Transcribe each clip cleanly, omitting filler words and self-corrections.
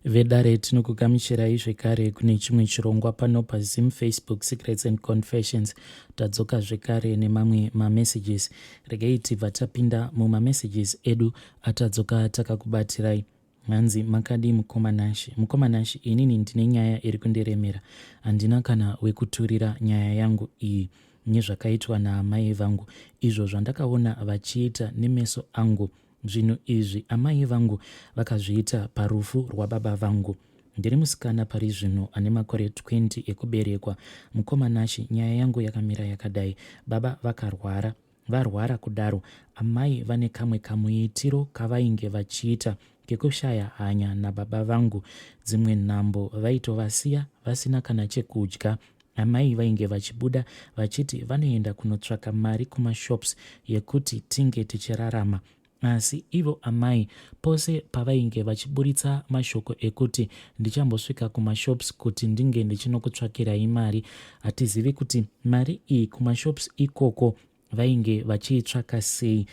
Vedare tinokugamuchirai zvekare kune chimwe chirongwa pano paZim Facebook Secrets and Confessions. Tadzoka zvekare nemamwe mamessages. Regei tibva tapinda mumamessages edu atadzoka takakubatirai. Hanzi makadi mukomanashi. Mukomanashi, inini ndine nyaya iri kundiremera. Handina kana wekuturira nyaya yangu iyi nezvakaitwa naamai vangu, izvo zvandakaona vachiita nemeso angu. Zvinhu izvi amai vangu vakazviita parufu rwababa vangu. Ndiri musikana pari zvino ane makore 20 ekuberekwa. Mukomanashi, nyaya yangu yakamira yakadai. Baba vakarwara. Varwara kudaro, amai vane kamwe kamuitiro kavainge vachiita kekushaya hanya nababa vangu. Dzimwe nhambo vaitovasiya vasina kana chekudya. Amai vainge vachibuda vachiti vanoenda kunotsvaka mari kumashops yekuti tinge tichirarama. Asi ivo amai pose pavainge vachiburitsa mashoko ekuti ndichambosvika kumashops kuti ndinge ndichinokutsvakirai mari, hatizivi kuti mari iyi kumashops ikoko vainge vachiitsvaka sei.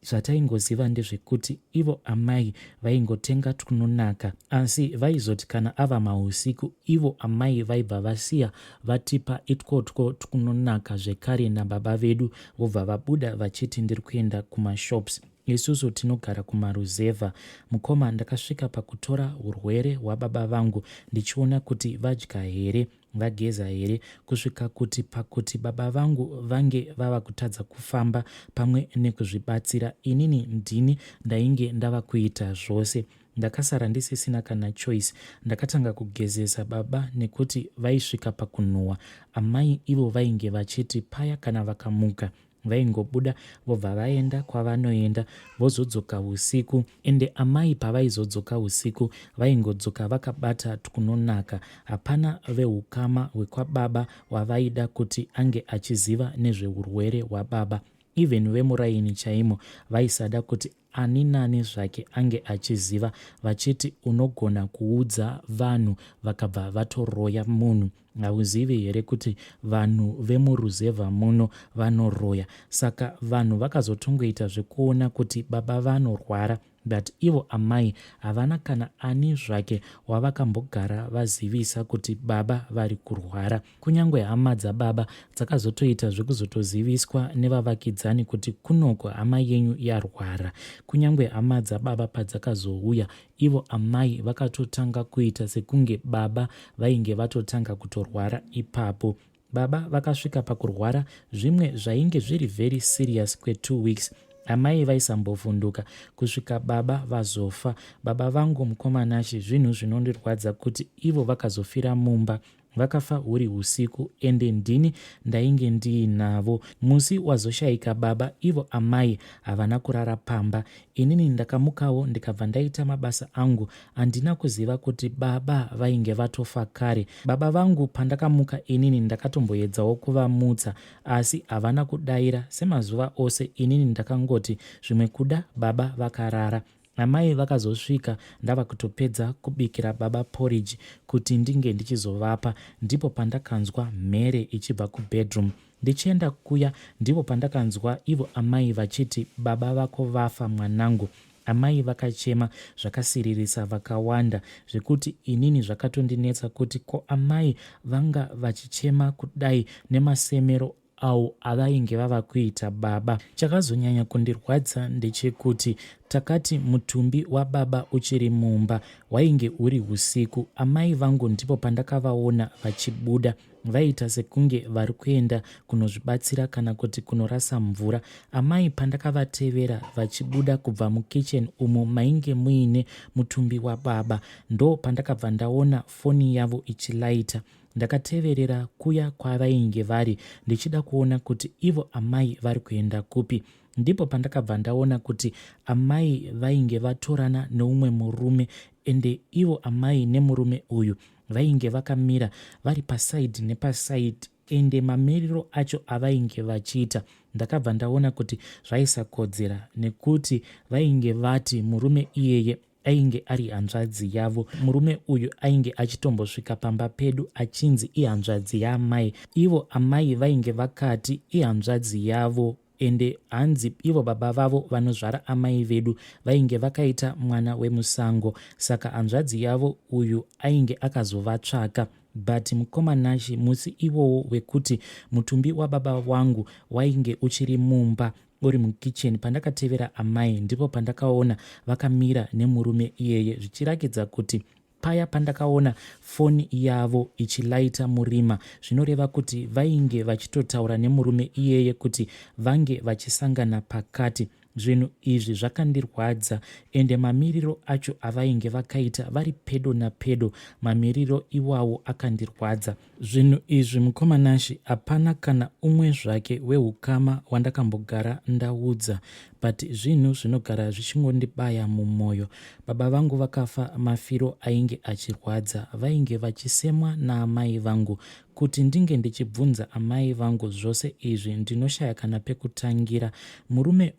Zvataingoziva ndezvekuti ivo amai vaingotenga tunonaka, asi vaizoti kana ava mahusiku ivo amai vaibva vasiya vatipa ityotyo tunonaka zvekare nababa vedu, vobva vabuda vachiti ndiri kuenda kumashops. Isusu tinogara kumaruzevha. Mukoma ndakasvika pakutora urwere hwababa vangu ndichiona kuti vadya here, vageza here, kusvika kuti pakuti baba vangu vange vava kutadza kufamba pamwe nekuzvibatsira, inini ndini ndainge ndava kuita zvose. Ndakasara ndisisina kana choice. Ndakatanga kugezesa baba nekuti vaisvika pakunhuhwa. Amai ivo vainge vachiti paya kana vakamuka vaingobuda vobva vaenda kwavanoenda vozodzoka usiku. Ende amai pavaizodzoka usiku vaingodzoka vakabata tunonaka. Hapana vehukama hwekwababa wavaida kuti ange achiziva nezveurwere hwababa. Even vemuraini chaimo vaisada kuti ani nani zvake ange achiziva, vachiti unogona kuudza vanhu vakabva vatoroya munhu. Hauzivi here kuti vanhu vemuruzevha muno vanoroya. Saka vanhu vakazotongoita zvekuona kuti baba vanorwara, but ivo amai havana kana ani zvake wavakambogara vazivisa kuti baba vari kurwara. Kunyange hama dzababa dzakazotoita zvekuzotoziviswa nevavakidzani kuti kunoko hama yenyu yarwara. Kunyange hama dzababa padzakazouya, ivo amai vakatotanga kuita sekunge baba vainge vatotanga kutorwara ipapo. Baba vakasvika pakurwara zvimwe zvainge zviri very serious kwe2 weeks. Amai vaisambovhunduka kusvika baba vazofa. Baba vangu mukomanashi, zvinhu zvinondirwadza kuti ivo vakazofira mumba. Vakafa huri usiku ende ndini ndainge ndiinavo. Musi wazoshayika baba, ivo amai havana kurara pamba. Inini ndakamukawo ndikabva ndaita mabasa angu. Handina kuziva kuti baba vainge vatofa kare. Baba vangu pandakamuka inini ndakatomboedzawo kuvamutsa, asi havana kudaira. Semazuva ose inini ndakangoti zvimwe kuda baba vakarara. Amai vakazosvika ndava kutopedza kubikira baba porridge kuti ndinge ndichizovapa. Ndipo pandakanzwa mhere ichibva kubedroom. Ndichienda kuya ndipo pandakanzwa ivo amai vachiti baba vako vafa mwanangu. Amai vakachema zvakasiririsa vakawanda zvekuti inini zvakatondinetsa kuti ko amai vanga vachichema kudai nemasemero awo avainge vava kuita baba. Chakazonyanya kundirwadza ndechekuti takati mutumbi wababa uchiri mumba wainge uri usiku. Amai vangu ndipo pandakavaona vachibuda vaita sekunge vari kuenda kunozvibatsira kana kuti kunorasa mvura. Amai pandakavatevera vachibuda kubva mukicheni umo mainge muine mutumbi wababa, ndo pandakabva ndaona foni yavo ichilaita. Ndakateverera kuya kwavainge vari ndichida kuona kuti ivo amai vari kuenda kupi. Ndipo pandakabva ndaona kuti amai vainge vatorana neumwe murume, ende ivo amai nemurume uyu vainge vakamira vari pasaidhi nepasaidhi, ende mamiriro acho avainge vachiita ndakabva ndaona kuti zvaisakodzera, nekuti vainge vati murume iyeye ainge ari hanzvadzi yavo. Murume uyu ainge achitombosvika pamba pedu achinzi ihanzvadzi yaamai. Ivo amai vainge vakati ihanzvadzi yavo ende hanzi ivo baba vavo vanozvara amai vedu vainge vakaita mwana wemusango, saka hanzvadzi yavo uyu ainge akazovatsvaka. But mukomanashi musi iwowo wekuti mutumbi wababa vangu wainge uchiri mumba uri mukicheni, pandakatevera amai ndipo pandakaona vakamira nemurume iyeye, zvichirakidza kuti paya pandakaona foni yavo ichilaita murima, zvinoreva kuti vainge vachitotaura nemurume iyeye kuti vange vachisangana pakati. Zvinhu izvi zvakandirwadza, ende mamiriro acho avainge vakaita vari pedo napedo, mamiriro iwawo akandirwadza. Zvinhu izvi mukomanashi hapana kana umwe zvake wehukama wandakambogara ndaudza, but zvinhu zvinogara zvichingondibaya mumwoyo. Baba vangu vakafa mafiro ainge achirwadza, vainge vachisemwa naamai vangu. Kuti ndinge ndichibvunza amai vangu zvose izvi ndinoshaya kana pekutangira. Murume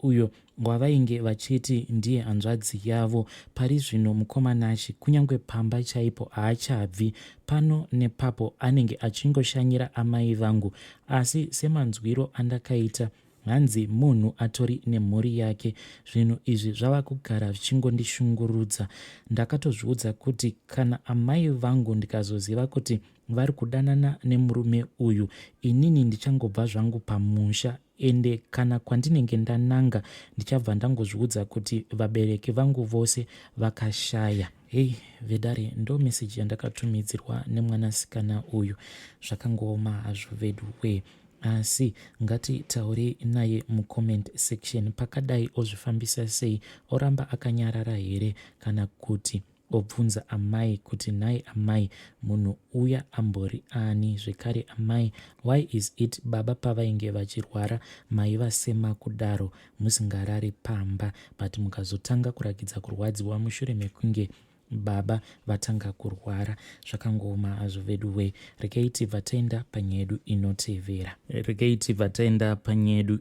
uyo wavainge vachiti ndiye hanzvadzi yavo, pari zvino mukomanashi kunyange pamba chaipo haachabvi. Pano nepapo anenge achingoshanyira amai vangu, asi semanzwiro andakaita hanzi munhu atori nemhuri yake. Zvinhu izvi zvava kugara zvichingondishungurudza. Ndakatozviudza kuti kana amai vangu ndikazoziva kuti vari kudanana nemurume uyu, inini ndichangobva zvangu pamusha, ende kana kwandinenge ndananga ndichabva ndangozviudza kuti vabereki vangu vose vakashaya. Hei vedare, ndo meseji yandakatumidzirwa nemwanasikana uyu. Zvakangooma hazvo vedu we, asi ngatitaurei naye mucomment section. Pakadai ozvifambisa sei? Oramba akanyarara here kana kuti obvunza amai kuti nai amai, munhu uya ambori ani zvekare amai? Why is it baba pavainge vachirwara maivasema kudaro musingarari pamba, but mukazotanga kurakidza kurwadziwa mushure mekunge baba vatanga kurwara? Zvakangooma hazvo vedu we. Rekei tibva taenda panyedu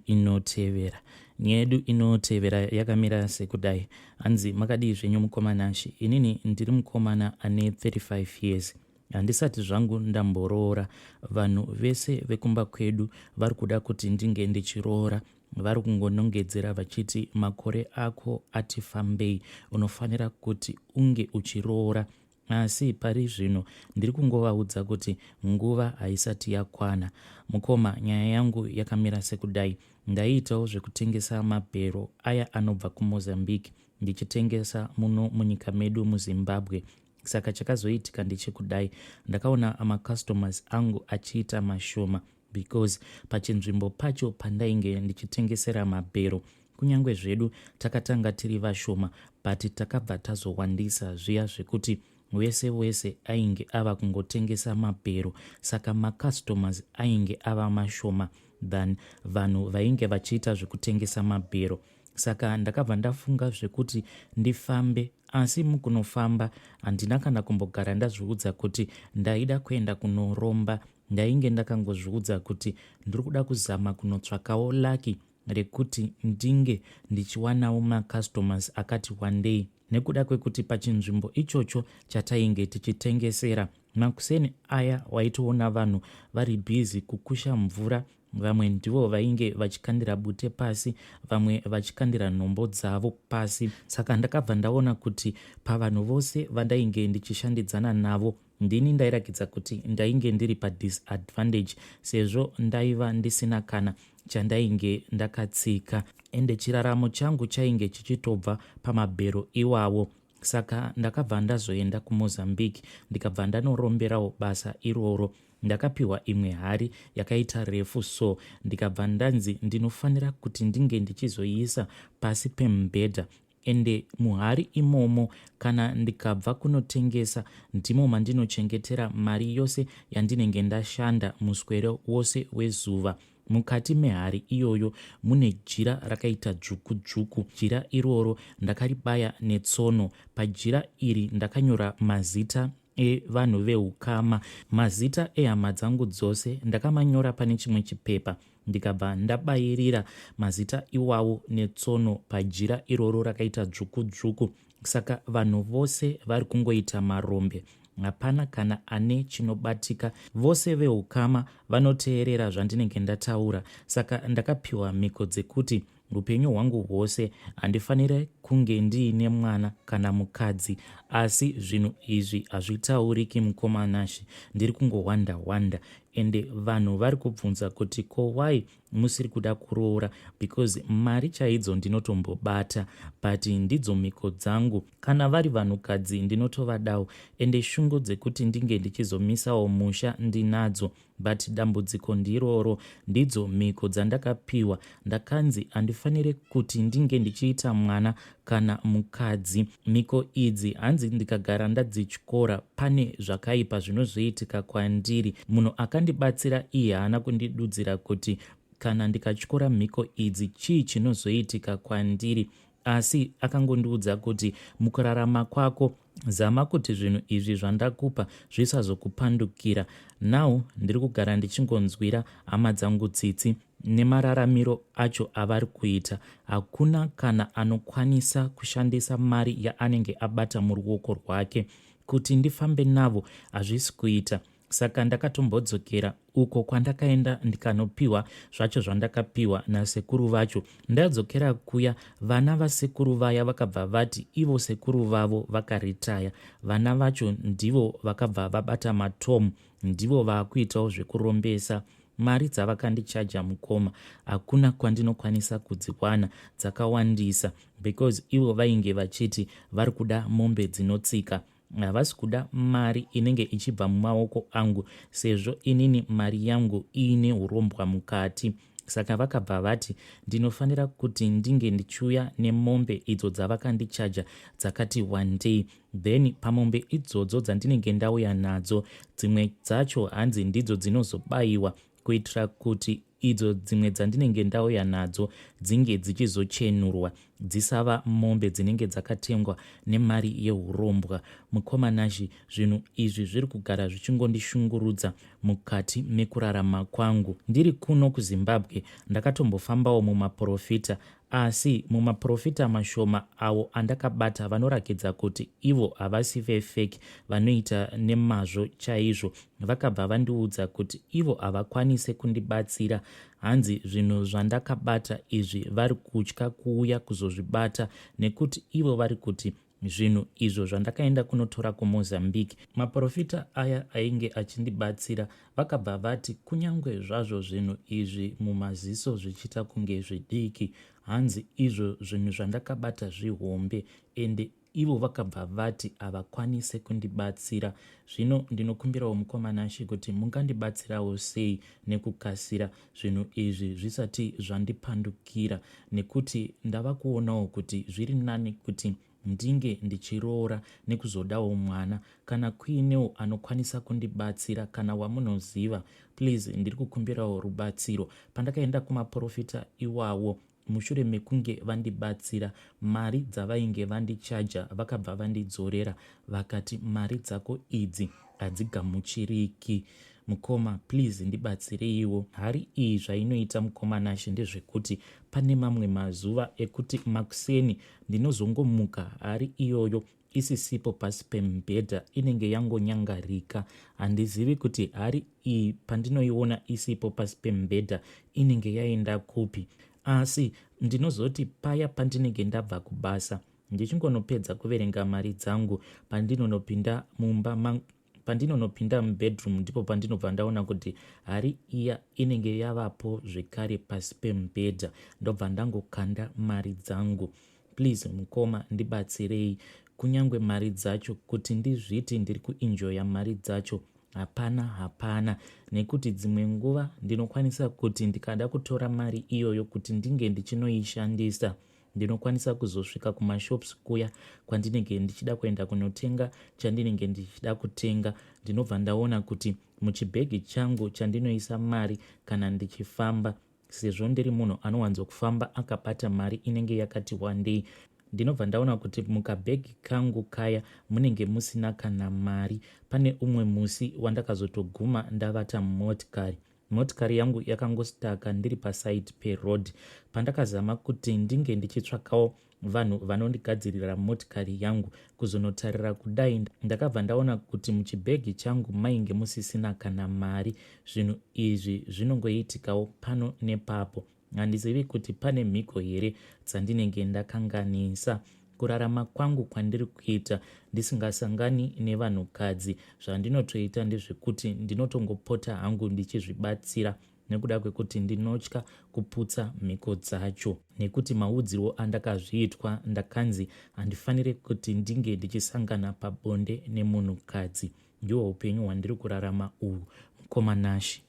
inotevera. Nyedu inotevera yakamira sekudai. Hanzi makadii zvenyu mukomanashi? Inini ndiri mukomana ane 35 years. Handisati zvangu ndamboroora. Vanhu vese vekumba kwedu vari kuda kuti ndinge ndichiroora. Vari kungonongedzera vachiti makore ako ati fambei, unofanira kuti unge uchiroora. Asi pari zvino ndiri kungovaudza kuti nguva haisati yakwana. Mukoma, nyaya yangu yakamira sekudai. Ndaiitawo zvekutengesa mabhero aya anobva kuMozambique ndichitengesa muno munyika medu muZimbabwe. Saka chakazoitika ndechekudai, ndakaona macustomers angu achiita mashoma, because pachinzvimbo pacho pandainge ndichitengesera mabhero, kunyange zvedu takatanga tiri vashoma, but takabva tazowandisa zviya zvekuti wese ainge ava kungotengesa mabhero, saka macustomers ainge ava mashoma than vanhu vainge vachiita zvekutengesa mabhero. Saka ndakabva ndafunga zvekuti ndifambe, asi mukunofamba handina kana kumbogara ndazviudza kuti ndaida kuenda kunoromba. Ndainge ndakangozviudza kuti ndiri kuda kuzama kunotsvakawo laki rekuti ndinge ndichiwanawo macustomers akati wandei, nekuda kwekuti pachinzvimbo ichocho chatainge tichitengesera makuseni aya waitoona vanhu vari bhizi kukusha mvura. Vamwe ndivo vainge vachikandira bute pasi, vamwe vachikandira nhombo dzavo pasi. Saka ndakabva ndaona kuti pavanhu vose vandainge ndichishandidzana navo, ndini ndairakidza kuti ndainge ndiri padisadvantage, sezvo ndaiva ndisina kana chandainge ndakatsika, ende chiraramo changu chainge chichitobva pamabhero iwawo. Saka ndakabva ndazoenda kuMozambique ndikabva ndanoromberawo basa iroro. Ndakapiwa imwe hari yakaita refu, so ndikabva ndanzi ndinofanira kuti ndinge ndichizoiisa pasi pemubhedha, ende muhari imomo kana ndikabva kunotengesa ndimo mandinochengetera mari yose yandinenge ndashanda muswero wose wezuva. Mukati mehari iyoyo mune jira rakaita dzvuku. Jira iroro ndakaribaya netsono. Pajira iri ndakanyora mazita evanhu vehukama, mazita ehama dzangu dzose ndakamanyora pane chimwe chipepa, ndikabva ndabayirira mazita iwawo netsono pajira iroro rakaita dzvuku. Saka vanhu vose vari kungoita marombe, hapana kana ane chinobatika. Vose veukama vanoteerera zvandinenge ndataura. Saka ndakapiwa mhiko dzekuti upenyu hwangu hwose handifanire kunge ndiine mwana kana mukadzi, asi zvinhu izvi hazvitauriki mukomanashi, ndiri kungohwanda. Ende vanhu vari kubvunza kuti ko wai musiri kuda kuroora, because mari chaidzo ndinotombobata, but ndidzo mhiko dzangu. Kana vari vanhukadzi ndinotovadawo, ende shungu dzekuti ndinge ndichizomisawo musha ndinadzo, but dambudziko ndiroro. Ndidzo mhiko dzandakapiwa. Ndakanzi handifanire kuti ndinge ndichiita mwana kana mukadzi. Mhiko idzi hanzi ndikagara ndadzityora pane zvakaipa zvinozoitika kwandiri. Munhu akandibatsira iye haana kundidudzira kuti kana ndikatyora mhiko idzi chii chinozoitika kwandiri, asi akangondiudza kuti mukurarama kwako zama kuti zvinhu izvi zvandakupa zvisazokupandukira. Now ndiri kugara ndichingonzwira hama dzangu tsitsi nemararamiro acho avari kuita. Hakuna kana anokwanisa kushandisa mari yaanenge abata muruoko rwake kuti ndifambe navo, hazvisi kuita. Saka ndakatombodzokera uko kwandakaenda ndikanopiwa zvacho zvandakapiwa nasekuru vacho. Ndadzokera kuya, vana vasekuru vaya vakabva vati ivo sekuru vavo vakaritaya. Vana vacho ndivo vakabva vabata matomu, ndivo vaakuitawo zvekurombesa. Mari dzavakandichaja mukoma hakuna kwandinokwanisa kudziwana dzakawandisa, because ivo vainge vachiti vari kuda mombe dzinotsika. Havasi kuda mari inenge ichibva mumaoko angu, sezvo inini mari yangu iine urombwa mukati. Saka vakabva vati ndinofanira kuti ndinge ndichiuya nemombe idzo dzavakandichaja dzakati wandei. Then pamombe idzodzo dzandinenge ndauya nadzo, dzimwe dzacho hanzi ndidzo dzinozobayiwa kuitira kuti idzo dzimwe dzandinenge ndauya nadzo dzinge dzichizochenurwa, dzisava mombe dzinenge dzakatengwa nemari yeurombwa. Mukomanashi, zvinhu izvi zviri kugara zvichingondishungurudza mukati mekurarama kwangu. Ndiri kuno kuZimbabwe ndakatombofambawo mumaprofita, asi mumaprofita mashoma avo andakabata vanorakidza kuti ivo havasi vefeki, vanoita nemazvo chaizvo. Vakabva vandiudza kuti ivo havakwanise kundibatsira. Hanzi zvinhu zvandakabata izvi vari kutya kuuya kuzozvibata, nekuti ivo vari kuti zvinhu izvo zvandakaenda kunotora kuMozambique, maprofita aya ainge achindibatsira vakabva vati kunyange zvazvo zvinhu izvi mumaziso zvichita kunge zvidiki, hanzi izvo zvinhu zvandakabata zvihombe, ende ivo vakabva vati havakwanise kundibatsira. Zvino ndinokumbirawo mukomanashi kuti mungandibatsirawo sei nekukasira zvinhu izvi zvisati zvandipandukira, nekuti ndava kuonawo kuti zviri nani kuti ndinge ndichiroora nekuzodawo mwana. Kana kuinewo anokwanisa kundibatsira, kana wamunoziva, please ndiri kukumbirawo rubatsiro. Pandakaenda kumaprofita iwawo, mushure mekunge vandibatsira, mari dzavainge vandichaja vakabva vandidzorera, vakati mari dzako idzi hadzigamuchiriki. Mukoma, please ndibatsireiwo. Hari iyi zvainoita mukomanashi ndezvekuti pane mamwe mazuva ekuti makuseni ndinozongomuka hari iyoyo isisipo pasi pemubhedha, inenge yangonyangarika. Handizivi kuti hari iyi pandinoiona isipo pasi pemubhedha inenge yaenda kupi, asi ndinozoti paya pandinenge ndabva kubasa ndichingonopedza kuverenga mari dzangu, pandinonopinda mumba pandinonopinda mubedroom, ndipo pandinobva ndaona kuti hari iya inenge yavapo zvekare pasi pemubhedha. Ndobva ndangokanda mari dzangu. Please mukoma, ndibatsirei. Kunyange mari dzacho kuti ndizviti ndiri kuenjoya mari dzacho, hapana, nekuti dzimwe nguva ndinokwanisa kuti ndikada kutora mari iyoyo kuti ndinge ndichinoishandisa, ndinokwanisa kuzosvika kumashops kuya kwandinenge ndichida kuenda kunotenga chandinenge ndichida kutenga. Ndinobva ndaona kuti muchibhegi changu chandinoisa mari kana ndichifamba, sezvo ndiri munhu anowanzokufamba akabata mari inenge yakati wandei, ndinobva ndaona kuti mukabhegi kangu kaya munenge musina kana mari. Pane umwe musi wandakazotoguma ndavata mumotikari. Motikari yangu yakangostaka ndiri paside peroad. Pandakazama kuti ndinge ndichitsvakawo vanhu vanondigadzirira motikari yangu kuzonotarira kudai. Ndakabva ndaona kuti muchibhegi changu mainge musisina kana mari. Zvinhu izvi zvinongoitikawo pano nepapo. Handizivi kuti pane mhiko here dzandinenge ndakanganisa. Kurarama kwangu kwandiri kuita ndisingasangani nevanhukadzi, zvandinotoita ndezvekuti ndinotongopota hangu ndichizvibatsira, nekuda kwekuti ndinotya kuputsa mhiko dzacho, nekuti maudzirwo andakazviitwa ndakanzi handifaniri kuti ndinge ndichisangana pabonde nemunhukadzi. Ndihwo upenyu hwandiri kurarama uhu, mukomanashi.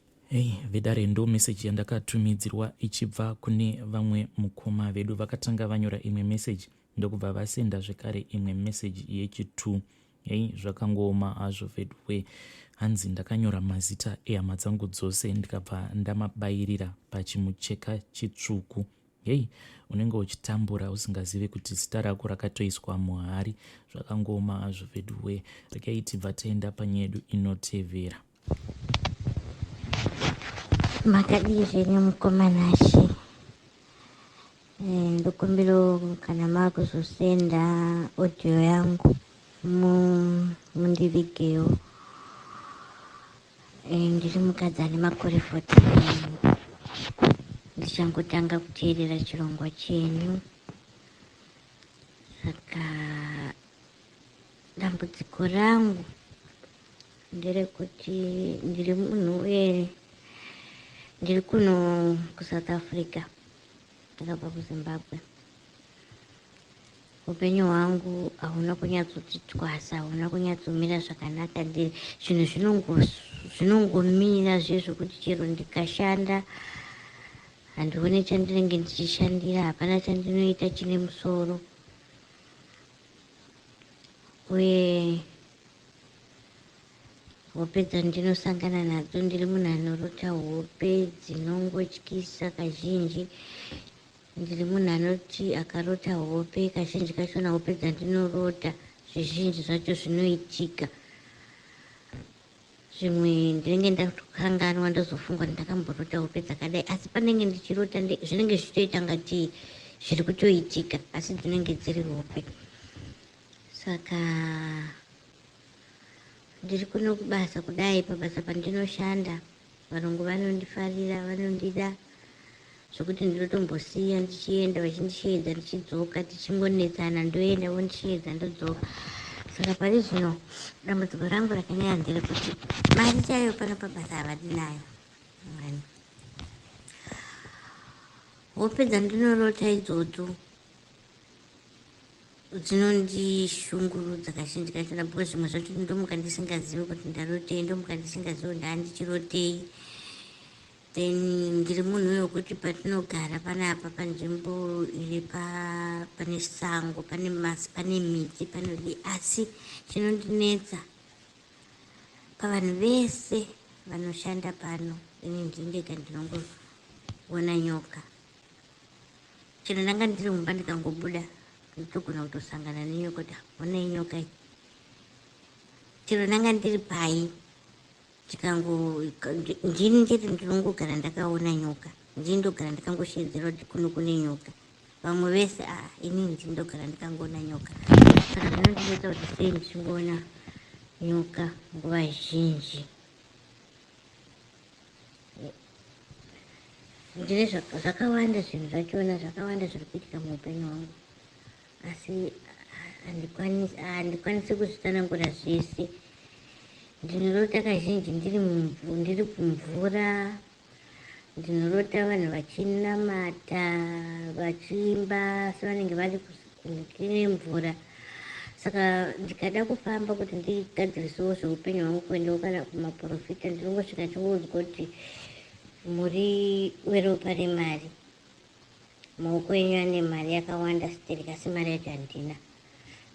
Vedare ndo meseji yandakatumidzirwa ichibva kune vamwe mukoma vedu. Vakatanga vanyora imwe meseji ndokubva vasenda zvekare imwe meseji yechi2. Zvakangooma hazvo vedwe. Hanzi ndakanyora mazita ehama dzangu dzose ndikabva ndamabayirira pachimucheka chitsvuku. Unenge uchitambura usingazivi kuti zita rako rakatoiswa muhari. Zvakangooma hazvo vedwe. Regai tibva taenda panyaya yedu inotevera. Makadii zvenyu mukomanashi. Ndokumbira kana makuzosenda audio yangu mundivigewo. Ndiri mukadzi ane makore 14. Ndichangotanga kuteerera chirongwa chenyu. Saka dambudziko rangu nderekuti ndiri munhu ndiri kuno kuSouth Africa, ndakabva kuZimbabwe. Upenyu hwangu hauna kunyatsoti twasa, hauna kunyatsomira zvakanaka. Zvinhu zvinongomira zvezvokuti chero ndikashanda handione chandinenge ndichishandira, hapana chandinoita chine musoro. Uye hope dzandinosangana nadzo, ndiri munhu anorota hope dzinongotyisa kazhinji. Ndiri munhu anoti akarota hope kazhinji kachona hope dzandinorota zvizhinji zvacho zvinoitika. Zvimwe ndinenge ndatokanganwa ndozofungwa ndakamborota hope dzakadai, asi panenge ndichirota zvinenge zvichitoita ngati zviri kutoitika, asi dzinenge dziri hope. Saka ndiri kuno kubasa kudai, pabasa pandinoshanda varungu vanondifarira, vanondida zvokuti ndinotombosiya ndichienda vachindisheedza ndichidzoka, tichingonetsana ndoenda vondisheedza ndodzoka. Saka pari zvino dambudziko rangu rakanyanya nderekuti mari chayo pano pabasa havadi nayo. Hope dzandinorota idzodzo dzinondishungurudza kazhinji kachona, because zvimwe zvacho ndomuka ndisingazivi kuti ndarotei, ndomuka ndisingazivi kuti ndandichirotei. Then ndiri munhu wekuti patinogara panapa panzvimbo iri pane sango, pane masi, pane miti, panodi, asi chinondinetsa pavanhu vese vanoshanda pano, ini ndindega ndinongoona nyoka. Chero ndanga ndiri mumba ndikangobuda nditogona kutosangana nenyoka kuti onai nyoka iyi. Chero ndanga ndiri pai ndini ndiri ndinongogara ndakaona nyoka, ndindogara ndikangosheedzera kuti kuno kune nyoka. Vamwe vese ini ndindogara ndikangoona nyoka. Saka zvinondinetsa kuti sei ndichingoona nyoka nguva zhinji. Ndine zvakawanda zvinhu zvachona, zvakawanda zviri kuitika muupenyu hwangu, asi handikwanisi kuzvitanangura zvese. Ndinorota kazhinji ndiri kumvura, ndinorota vanhu vachinamata, vachiimba sevanenge vari kune mvura. Saka ndikada kufamba kuti ndigadzirisewo zveupenyu hwangu kuendawo kana kumaprofita, ndinongosvika chingoudzwa kuti muri weropa remari, maoko enyu ane mari yakawanda sitiri, kasi mari yacho handina.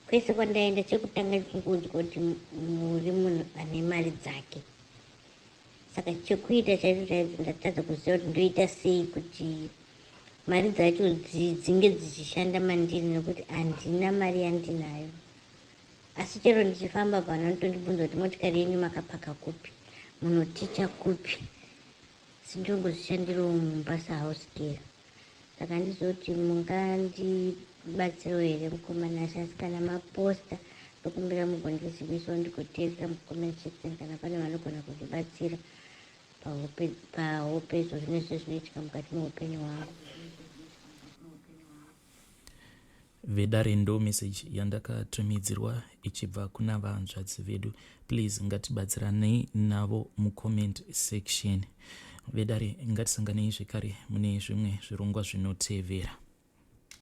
Kwese kwandaenda chekutanga chinguudzwa kuti muri munhu ane mari dzake. Saka chekuita chaicho chaicho ndatadza kuziva kuti ndoita sei kuti mari dzacho dzinge dzichishanda mandiri, nekuti handina mari yandinayo. Asi chero ndichifamba pano notondibvunza kuti motikari yenyu makapaka kupi, munoticha kupi, sindongozvishandirawo mumba sehouse girl. Saka ndizoti mungandibatsira batsiro here mukomana asi kana maposta ndokumbira mugondizivisawo ndigoteerera mucomment section kana pane vanogona kundibatsira pahope izvo zvinezvo zvinoitika mukati meupenyu hwangu. Vedare ndo message yandakatumidzirwa ichibva kuna vahanzvadzi vedu. Please ngatibatsiranei navo mucomment section. Vedare ngatisanganei zvekare mune zvimwe zvirongwa zvinotevera.